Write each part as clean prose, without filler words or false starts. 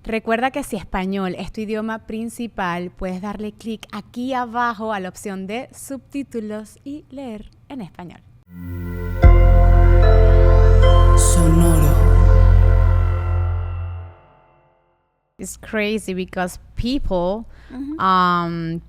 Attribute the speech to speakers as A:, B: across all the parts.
A: Recuerda que si español es tu idioma principal, puedes darle clic aquí abajo a la opción de subtítulos y leer en español. Sonoro. It's crazy because people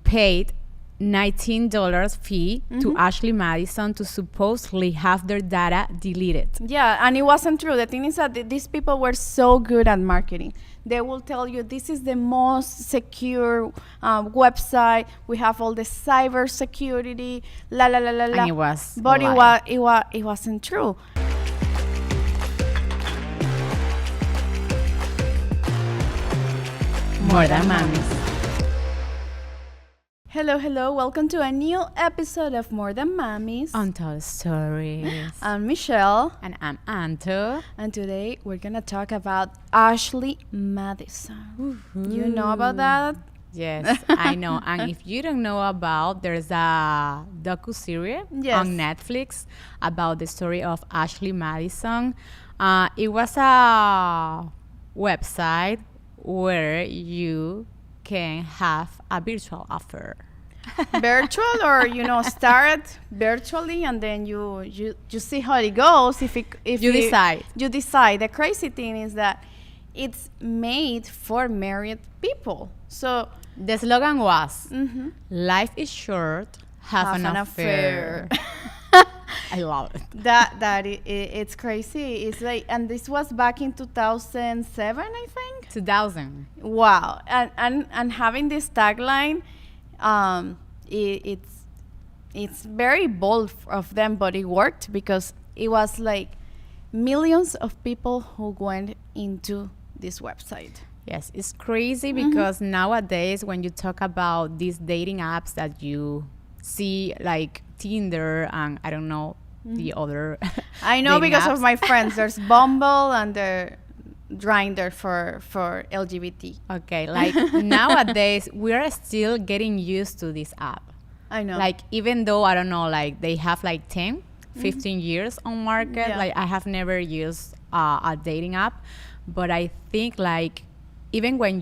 A: paid $19 fee to Ashley Madison to supposedly have their data deleted.
B: Yeah, and it wasn't true. The thing is that these people were so good at marketing. They will tell you this is the most secure website. We have all the cyber security, la la la la la.
A: And it was,
B: but it wasn't true.
A: More than Mamis.
B: Hello. Welcome to a new episode of More Than Mamis
A: Untold Stories.
B: I'm Michelle.
A: And I'm Anto.
B: And today we're going to talk about Ashley Madison. You know about that?
A: Yes, I know. And if you don't know about, there's a docu-series on Netflix about the story of Ashley Madison. It was a website where you can have a virtual affair.
B: Virtual, or start virtually and then you see how it goes. If you decide. The crazy thing is that it's made for married people. So
A: the slogan was, "Life is short, have an affair." I love it.
B: It's crazy. It's like, and this was back in 2007, I think.
A: 2000.
B: Wow. And having this tagline, it's very bold of them, but it worked because it was like millions of people who went into this website.
A: Yes, it's crazy because nowadays when you talk about these dating apps that you see, like Tinder and I don't know the other
B: I know because
A: apps.
B: of my friends. There's Bumble and there's Grindr for LGBT.
A: Okay, like nowadays we're still getting used to this app.
B: I know.
A: Like even though I don't know, like they have like 10, 15 years on market.
B: Yeah.
A: Like I have never used a dating app, but I think like even when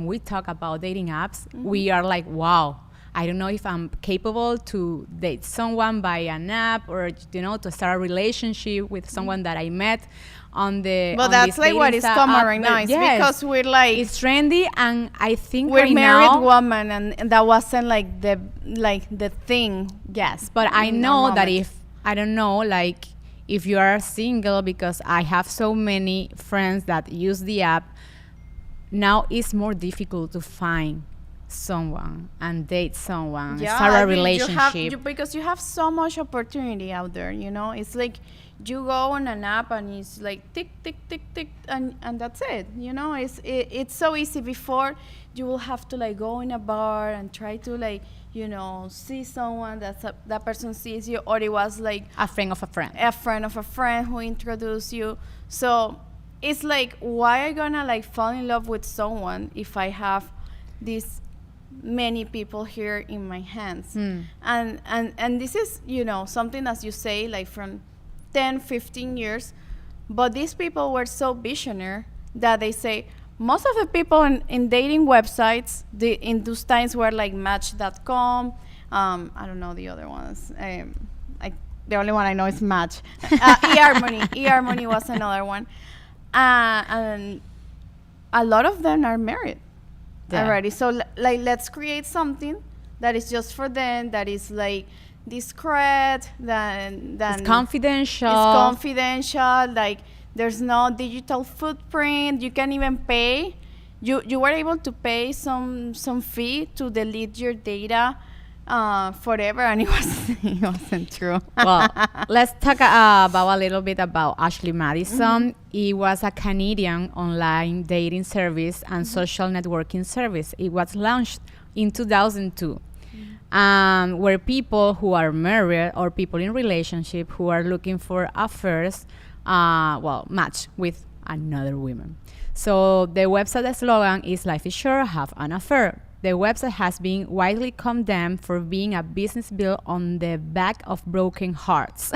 A: we talk about dating apps, we are like, wow. I don't know if I'm capable to date someone by an app or, to start a relationship with someone that I met on the.
B: But that's like what is common right now. It's because we're like.
A: It's trendy, and I think
B: we're
A: right
B: married
A: now,
B: woman, and that wasn't like the thing.
A: Yes, but I know that if you are single, because I have so many friends that use the app, now it's more difficult to find someone and date someone, start a relationship.
B: Because you have so much opportunity out there, it's like you go on an app and it's like tick tick tick tick and that's it. It's so easy. Before you will have to like go in a bar and try to like see someone that person sees you, or it was like
A: a friend of a friend
B: who introduced you. So it's like, why I gonna like fall in love with someone if I have this many people here in my hands? And this is something, as you say, like from 10-15 years, but these people were so visionary that they say most of the people in dating websites in those times were like Match.com. I don't know the other ones. The only one I know is Match. eHarmony was another one, and a lot of them are married already. So let's create something that is just for them, that is like discreet, then
A: it's confidential.
B: Like there's no digital footprint. You can even pay. You were able to pay some fee to delete your data forever, and it wasn't true.
A: Well, let's talk about a little bit about Ashley Madison. It was a Canadian online dating service and social networking service. It was launched in 2002, where people who are married or people in relationship who are looking for affairs, match with another woman. So the website slogan is "Life is short, have an affair." The website has been widely condemned for being a business built on the back of broken hearts.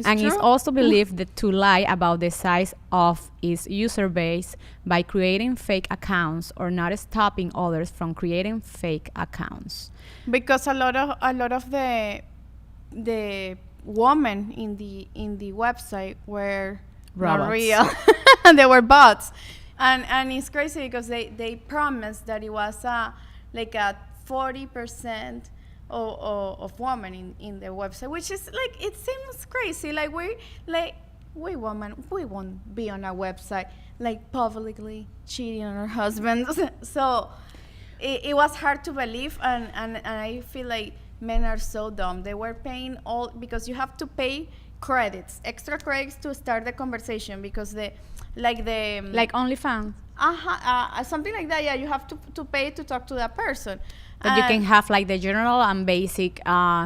A: And it's also believed that to lie about the size of its user base by creating fake accounts or not stopping others from creating fake accounts.
B: Because a lot of the women in the website were
A: Robots.
B: not real. They were bots. And it's crazy because they promised that it was like a 40% of women in the website, which is like, it seems crazy. Like we women, we won't be on our website like publicly cheating on our husbands. So it was hard to believe, and I feel like men are so dumb. They were paying all, because you have to pay credits, extra credits to start the conversation, because like
A: OnlyFans.
B: Something like that. Yeah, you have to pay to talk to that person.
A: But you can have like the general and basic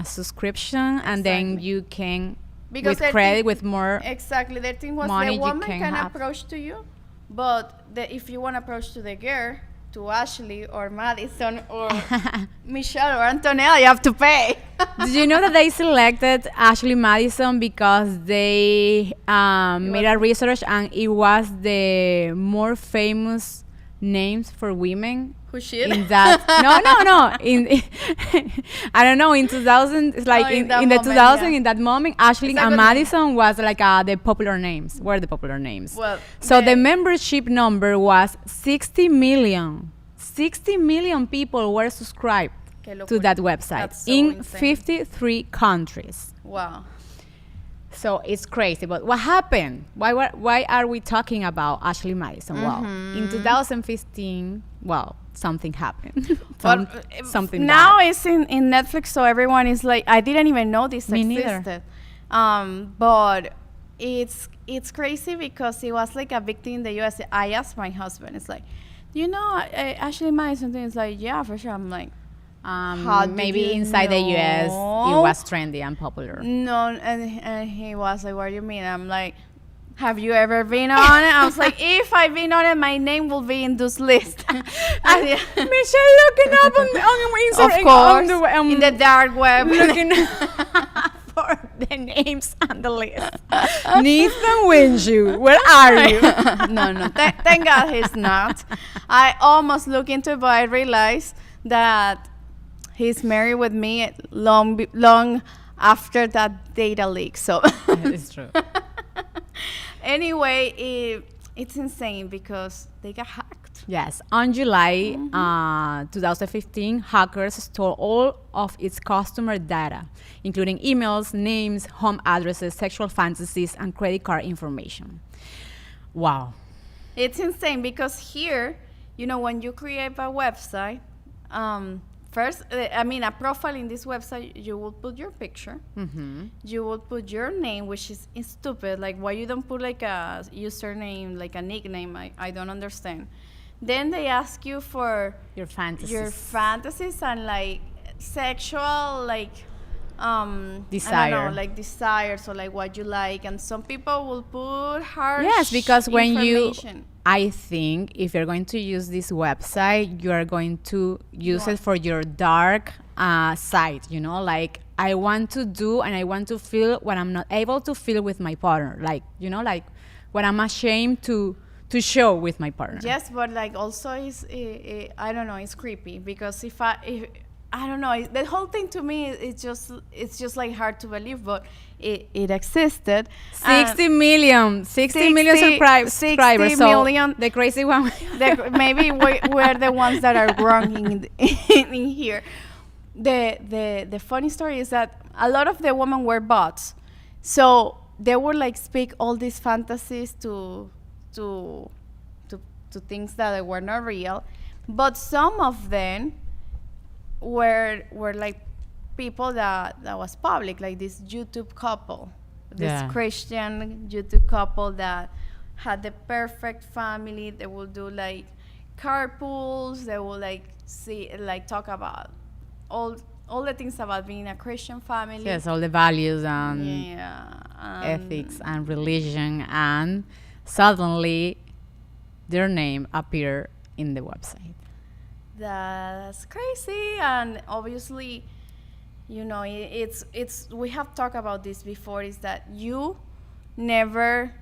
A: subscription, and then you can,
B: because
A: with credit, with more
B: exactly. Their thing was
A: money
B: the woman
A: you
B: can
A: have.
B: approach to you, but if you want to approach to the girl, to Ashley or Madison or Michelle or Antonella, you have to pay.
A: Did you know that they selected Ashley Madison because they made a research and it was the more famous names for women?
B: Who shit?
A: In that no. I don't know. In 2000, it's like in the
B: moment,
A: 2000,
B: yeah.
A: in that moment, Ashley
B: It's a
A: and
B: good
A: Madison was like the popular names. Were the popular names?
B: Well,
A: so the membership number was 60 million. 60 million people were subscribed to that website
B: so
A: in
B: insane.
A: 53 countries.
B: Wow.
A: So it's crazy. But what happened? Why are we talking about Ashley Madison? Well, in 2015, well, something happened. Something
B: now
A: bad.
B: it's in Netflix, so everyone is like, I didn't even know this
A: Me
B: existed. But it's crazy because it was like a big thing in the US. I asked my husband, it's like, you know, Ashley Madison thing is like, yeah, for sure. I'm like, how did
A: maybe
B: you
A: inside the US, it
B: know?
A: was trendy and popular.
B: No, and he was like, what do you mean? I'm like, have you ever been on it? I was like, if I've been on it, my name will be in this list.
A: Michelle looking up on
B: Of course, in the dark web.
A: looking for the names on the list. Nathan Winshew, where are you?
B: No. Thank God he's not. I almost looked into it, but I realized that he's married with me long after that data leak. So
A: It's true.
B: anyway, it's insane because they got hacked.
A: Yes, on July 2015, hackers stole all of its customer data, including emails, names, home addresses, sexual fantasies, and credit card information. Wow.
B: It's insane because here, you know, when you create a website, first, a profile in this website, you will put your picture. You will put your name, which is stupid. Like, why you don't put like a username, like a nickname? I don't understand. Then they ask you for
A: Your fantasies.
B: and like sexual, like
A: Desire.
B: I don't know, like desires or like what you like. And some people will put harsh
A: Yes, because when
B: information.
A: I think if you're going to use this website, you are going to use it for your dark side, you know, like I want to do and I want to feel what I'm not able to feel with my partner, like, you know, like what I'm ashamed to show with my partner.
B: Yes, but like also is I don't know, it's creepy because if I don't know, the whole thing to me it's just like hard to believe, but it existed.
A: 60 million subscribers.
B: 60
A: so
B: million.
A: the crazy one.
B: Maybe we're the ones that are wrong in here. The funny story is that a lot of the women were bots, so they would like speak all these fantasies to things that were not real, but some of them were like people that was public, like this YouTube couple, this Christian YouTube couple that had the perfect family. They will do like carpools. They will like talk about all the things about being a Christian family.
A: Yes, all the values and
B: Yeah,
A: ethics and religion, and suddenly their name appear in the website.
B: That's crazy. And obviously, you know, it's we have talked about this before, is that you never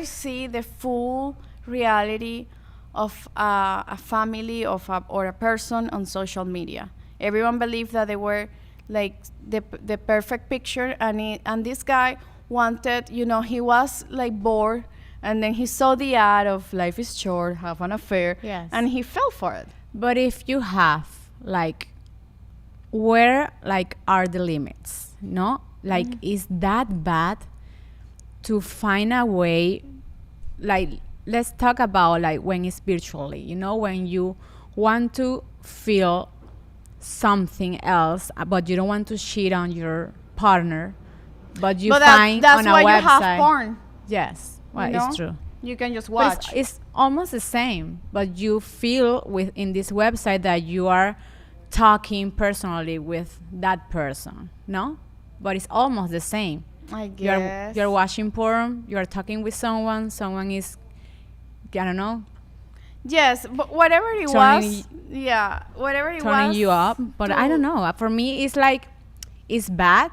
B: see the full reality of a family or a person on social media. Everyone believed that they were like the perfect picture, and this guy wanted, you know, he was like bored, and then he saw the ad of life is short, have an affair,
A: Yes.
B: and he fell for it.
A: But if you have, like, where, like, are the limits? No? Like, is that bad to find a way, like, let's talk about, like, when it's virtually, you know, when you want to feel something else, but you don't want to cheat on your partner, but you find
B: that's
A: on a
B: why
A: website.
B: you have porn.
A: Yes, well,
B: You know?
A: it's true.
B: You can just
A: But
B: watch.
A: it's almost the same, but you feel within this website that you are talking personally with that person, no? But it's almost the same.
B: I guess.
A: You're watching porn, you're talking with someone is, I don't know,
B: Yes, but whatever it
A: Turning
B: was, yeah, whatever it
A: turning
B: was.
A: you up. But I don't know. For me, it's like, it's bad,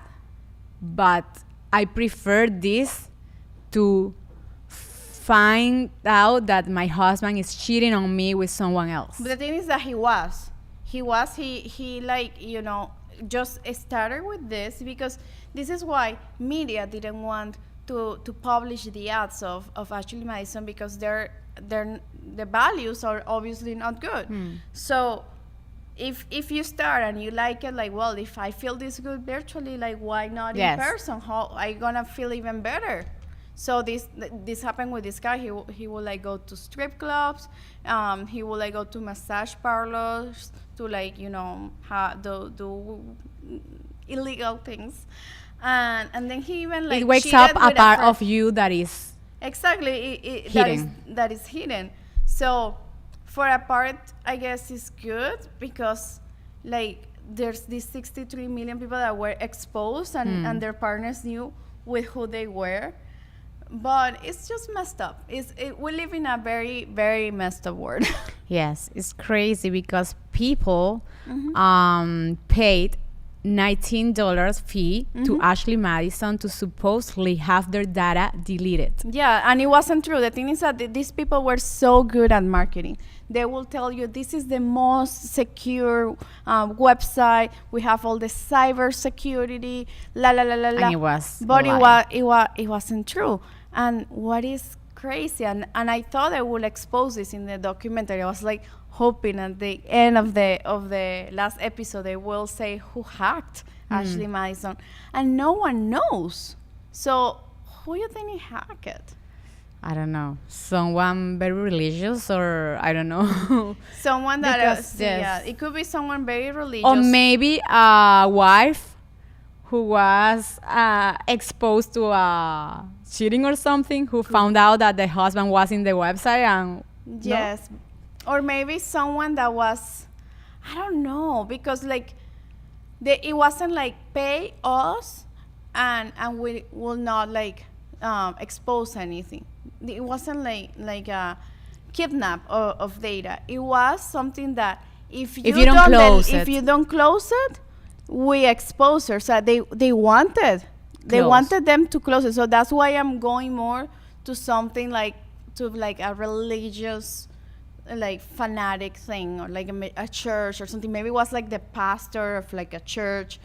A: but I prefer this to find out that my husband is cheating on me with someone else.
B: But the thing is that he like, you know, just started with this because this is why media didn't want to publish the ads of Ashley Madison, because the values are obviously not good. So if you start and you like it, like, well, if I feel this good virtually, like, why not
A: Yes.
B: in person? How I gonna feel even better? So this happened with this guy. He would like go to strip clubs. He would like go to massage parlors to, like, you know, do illegal things, and then he even like
A: It wakes
B: cheated
A: up a
B: with
A: part
B: friend.
A: of you that is
B: Exactly,
A: hidden.
B: that is hidden. So for a part, I guess it's good because, like, there's these 63 million people that were exposed and their partners knew with who they were. But it's just messed up. We live in a very, very messed up world.
A: Yes, it's crazy because people paid $19 fee to Ashley Madison to supposedly have their data deleted.
B: Yeah, and it wasn't true. The thing is that these people were so good at marketing. They will tell you this is the most secure website. We have all the cyber security, la la la la la.
A: And it was
B: but
A: a lie.
B: it wasn't true. And what is crazy, and I thought I would expose this in the documentary. I was like hoping at the end of the last episode they will say who hacked Ashley Madison, and no one knows. So who you think he hacked it?
A: I don't know. Someone very religious, or I don't know.
B: Someone that
A: Because, yes.
B: yeah, it could be someone very religious.
A: Or maybe a wife who was exposed to cheating or something, who found out that the husband was in the website and
B: Yes. Or maybe someone that was, I don't know, because like it wasn't like pay us and we will not like expose anything. It wasn't like a kidnap of data. It was something that if you don't close it, we expose her. So they wanted them to close it. So that's why I'm going more to something like a religious, like fanatic thing, or like a church or something. Maybe it was like the pastor of like a church.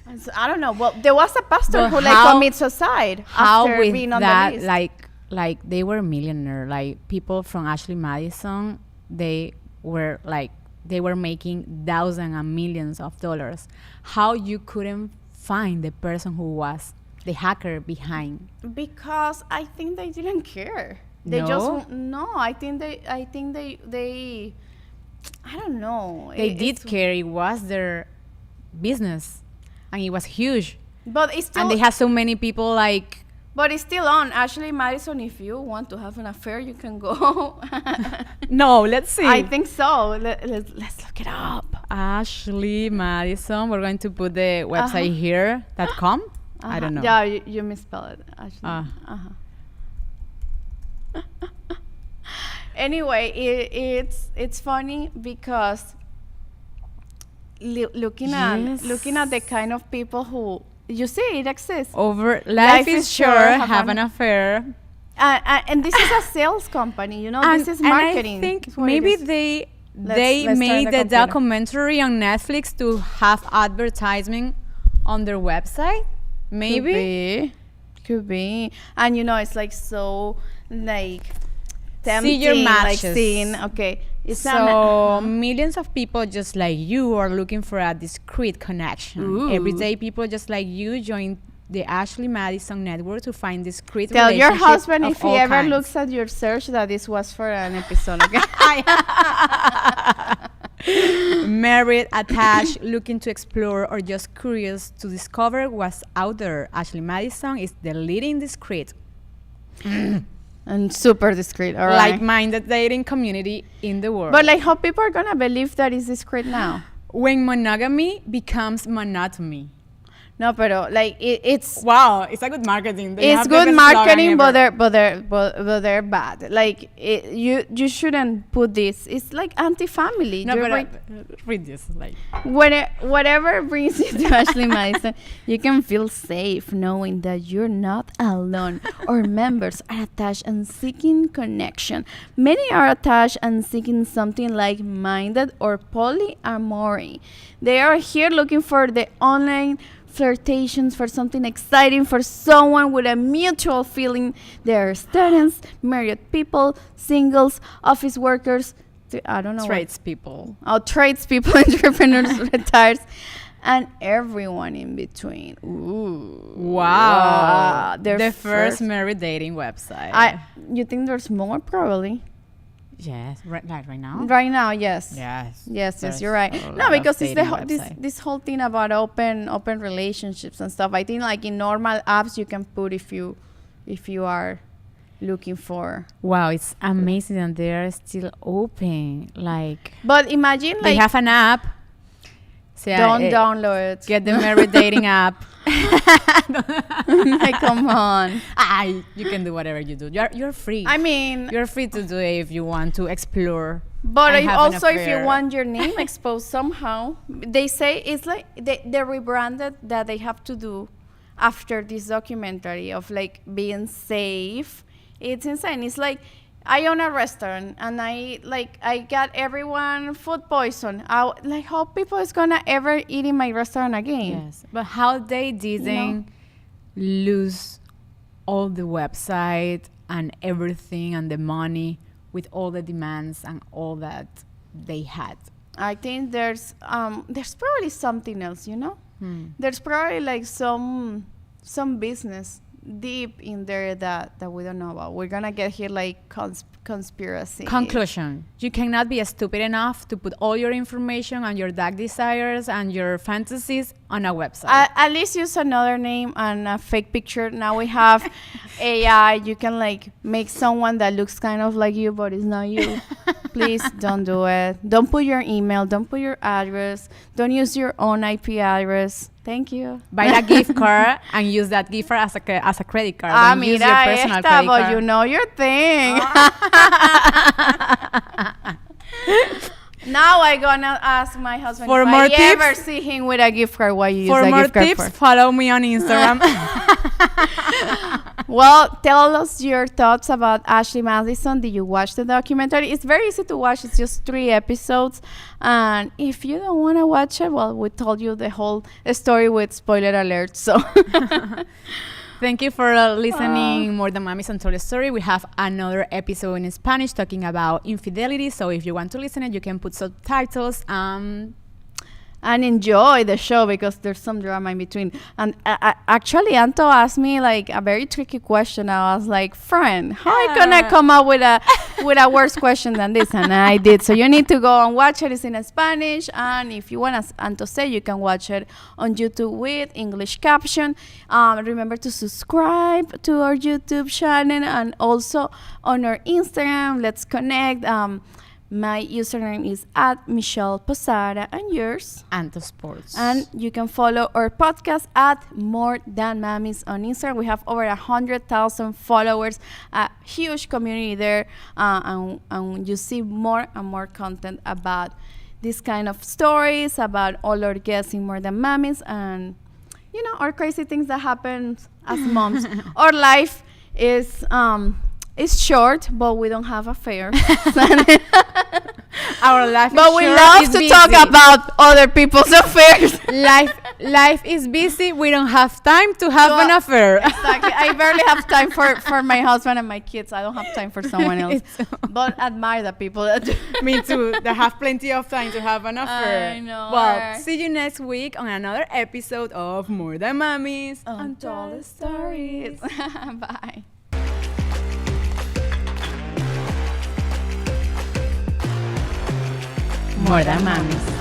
B: And so, I don't know. Well, there was a pastor who like commits suicide after being on the list.
A: Like they were millionaire. Like people from Ashley Madison, they were making thousands and millions of dollars. How you couldn't find the person who was the hacker behind?
B: Because I think they didn't care. I think they I don't know.
A: They did care. It was their business, and it was huge.
B: But it's still,
A: and they have so many people like.
B: But it's still on. Ashley Madison, if you want to have an affair, you can go.
A: No, let's see.
B: I think so. Let's look it up.
A: Ashley Madison. We're going to put the website here. .com. I don't know.
B: Yeah, you misspelled it. Ashley. Anyway, it's funny because looking at the kind of people who you see it exists.
A: Over life is short, have an affair.
B: And this is a sales company, this is marketing.
A: And I think maybe they made the documentary on Netflix to have advertising on their website. Maybe.
B: Could be. And it's like so like tempting.
A: See your matches.
B: Like seeing, okay.
A: So millions of people just like you are looking for a discreet connection.
B: Ooh.
A: Everyday people just like you join the Ashley Madison network to find discreet
B: Tell your
A: relationships
B: husband
A: of
B: if he
A: all
B: ever
A: kinds.
B: looks at your search that this was for an episode. Okay?
A: Married, attached, looking to explore, or just curious to discover what's out there. Ashley Madison is the leading discreet
B: And super discreet, all right.
A: like-minded dating community in the world.
B: But like how people are gonna believe that is discreet now?
A: When monogamy becomes monotony.
B: No, pero like it's
A: Wow, it's a good marketing.
B: it's good marketing, but they're bad. Like you shouldn't put this. It's like anti-family.
A: No,
B: You're
A: but
B: right.
A: read this. Like,
B: Whatever brings you to Ashley Madison, you can feel safe knowing that you're not alone. Or members are attached and seeking connection. Many are attached and seeking something like-minded or polyamory. They are here looking for the online flirtations, for something exciting, for someone with a mutual feeling. There are students, married people, singles, office workers, I don't know.
A: tradespeople.
B: Tradespeople, entrepreneurs, retired, and everyone in between. Ooh.
A: Wow.
B: Their
A: The first married dating website.
B: You think there's more? Probably.
A: Yes, right now?
B: Right now, yes.
A: Yes.
B: Yes, you're right.
A: a
B: No,
A: lot of
B: because it's
A: dating
B: this whole thing about open relationships and stuff. I think like in normal apps you can put if you are looking for.
A: Wow, it's amazing that they are still open. Like,
B: But imagine
A: they
B: like
A: have an app. So,
B: don't download it.
A: Get the married dating app.
B: Like, come on.
A: You can do whatever you do. You're free.
B: I mean,
A: You're free to do it if you want to explore.
B: but
A: and have an
B: also if you
A: affair.
B: want your name exposed somehow, they say it's like the rebranded that they have to do after this documentary of like being safe. It's insane. It's like I own a restaurant and I got everyone food poison. Like how people is gonna ever eat in my restaurant again?
A: Yes, but how they didn't lose all the website and everything and the money with all the demands and all that they had.
B: I think there's probably something else, There's probably like some business deep in there that we don't know about. We're gonna get here like conspiracy.
A: Conclusion: you cannot be stupid enough to put all your information and your dark desires and your fantasies on a website.
B: At least use another name and a fake picture. Now we have AI. You can like make someone that looks kind of like you, but it's not you. Please don't do it. Don't put your email. Don't put your address. Don't use your own IP address. Thank you.
A: Buy a gift card and use that gift card as a credit card. Don't use your personal
B: esta,
A: credit
B: but
A: card.
B: you know your thing. Now I'm gonna ask my husband
A: For
B: if
A: more
B: I
A: tips,
B: ever see him with a gift card. Why you use
A: For
B: a
A: more
B: gift card
A: tips,
B: for?
A: follow me on Instagram.
B: Well, tell us your thoughts about Ashley Madison. Did you watch the documentary? It's very easy to watch. It's just 3 episodes. And if you don't want to watch it, well, we told you the whole story with spoiler alert. So
A: Thank you for listening more than Mamis Untold Story. We have another episode in Spanish talking about infidelity. So if you want to listen it, you can put subtitles.
B: And enjoy the show because there's some drama in between. And actually, Anto asked me like a very tricky question. I was like, "Friend, how I gonna come up with a worse question than this?" And I did. So you need to go and watch it. It's in Spanish. And if you want, as Anto said, you can watch it on YouTube with English caption. Remember to subscribe to our YouTube channel and also on our Instagram. Let's connect. My username is at Michelle Posada, and yours?
A: Untold Sports.
B: And you can follow our podcast at More Than Mamis on Instagram. We have over 100,000 followers, a huge community there, and you see more and more content about this kind of stories, about all our guests in More Than Mamis, and our crazy things that happen as moms. Our life is short, but we don't have affairs.
A: Our life
B: but
A: is
B: we
A: short,
B: love
A: it's
B: to
A: busy.
B: talk about other people's affairs.
A: Life is busy. We don't have time to have an affair.
B: Exactly. I barely have time for my husband and my kids. I don't have time for someone else. But admire the people that do.
A: Me too. They have plenty of time to have an affair.
B: I know.
A: Well, see you next week on another episode of More Than Mamis
B: Untold Stories. Bye.
A: More Than Mamis.